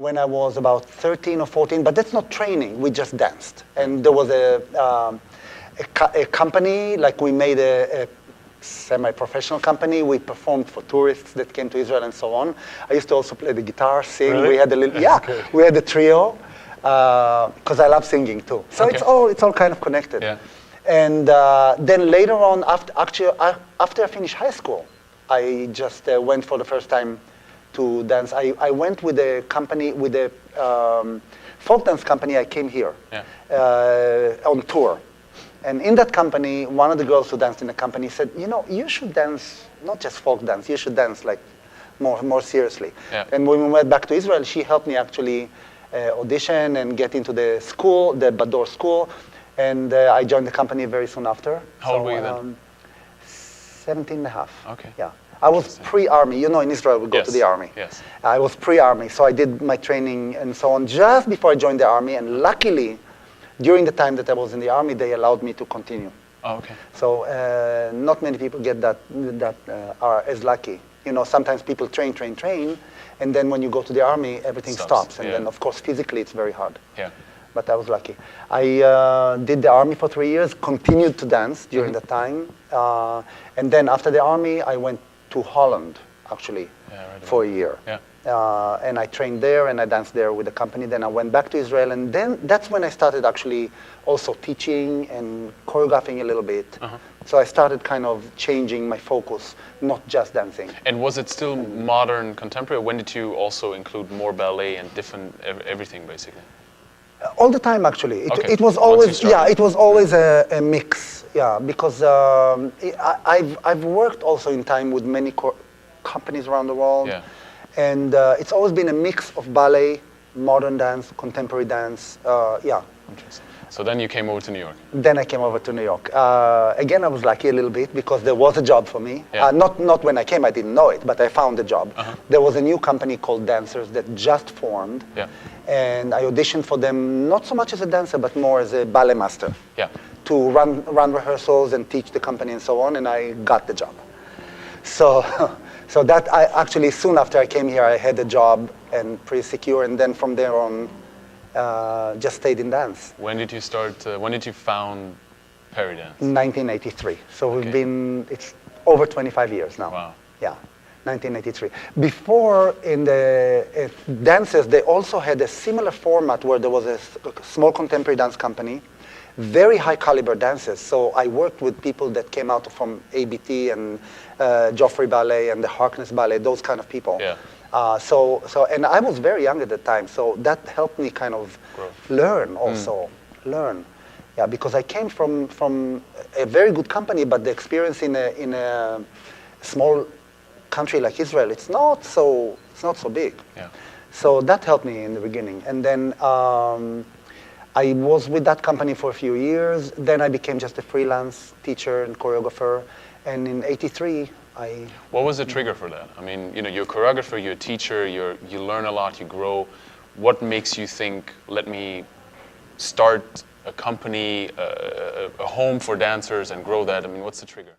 when I was about 13 or 14, but that's not training, we just danced. And there was a company, like we made a semi-professional company. We performed for tourists that came to Israel and so on. I used to also play the guitar, sing. Really? We had a little, okay. We had a trio, because I love singing too. So it's all kind of connected. Yeah. And then later on, after I finished high school, I just went for the first time to dance. I went with a company, with a folk dance company. I came here on tour. And in that company, one of the girls who danced in the company said, you know, you should dance, not just folk dance, you should dance like more seriously. Yeah. And when we went back to Israel, she helped me actually audition and get into the school, the BASo school. And I joined the company very soon after. How old were you then? 17 and a half. Okay. Yeah. I was pre-army. You know, in Israel, we go to the army. Yes. I was pre-army, so I did my training and so on just before I joined the army. And luckily, during the time that I was in the army, they allowed me to continue. Oh, okay. So not many people get that are as lucky. You know, sometimes people train, and then when you go to the army, everything stops. And then, of course, physically, it's very hard. Yeah. But I was lucky. I did the army for 3 years, continued to dance during the time. And then after the army, I went to Holland, actually, for a year. Yeah. And I trained there, and I danced there with the company. Then I went back to Israel, and then that's when I started actually also teaching and choreographing a little bit. So I started kind of changing my focus, not just dancing. And was it still modern, contemporary? When did you also include more ballet and different everything, basically? All the time, actually. It was always, it was always a mix. Yeah, because I've worked also in time with many companies around the world. Yeah. And it's always been a mix of ballet, modern dance, contemporary dance. Yeah. Interesting. So then you came over to New York. Then I came over to New York. Again, I was lucky a little bit because there was a job for me. Yeah. Not when I came, I didn't know it, but I found a job. There was a new company called Dancers that just formed. Yeah. And I auditioned for them, not so much as a dancer, but more as a ballet master. Yeah. To run rehearsals and teach the company and so on, and I got the job. So that I actually, soon after I came here, I had a job and pretty secure, and then from there on, just stayed in dance. When did you start, when did you found Peridance? 1983. So we've been, it's over 25 years now. Wow. Yeah, 1983. Before, in the dances, they also had a similar format where there was a small contemporary dance company, very high caliber dancers. So I worked with people that came out from ABT and Joffrey Ballet and the Harkness Ballet, those kind of people. Yeah. And I was very young at the time, so that helped me kind of learn also, Yeah, because I came from a very good company, but the experience in a small country like Israel, it's not so big. Yeah. So that helped me in the beginning. And then I was with that company for a few years. Then I became just a freelance teacher and choreographer. And in '83, What was the trigger for that? I mean, you know, you're a choreographer, you're a teacher, you learn a lot, you grow. What makes you think, let me start a company, a home for dancers and grow that? I mean, what's the trigger?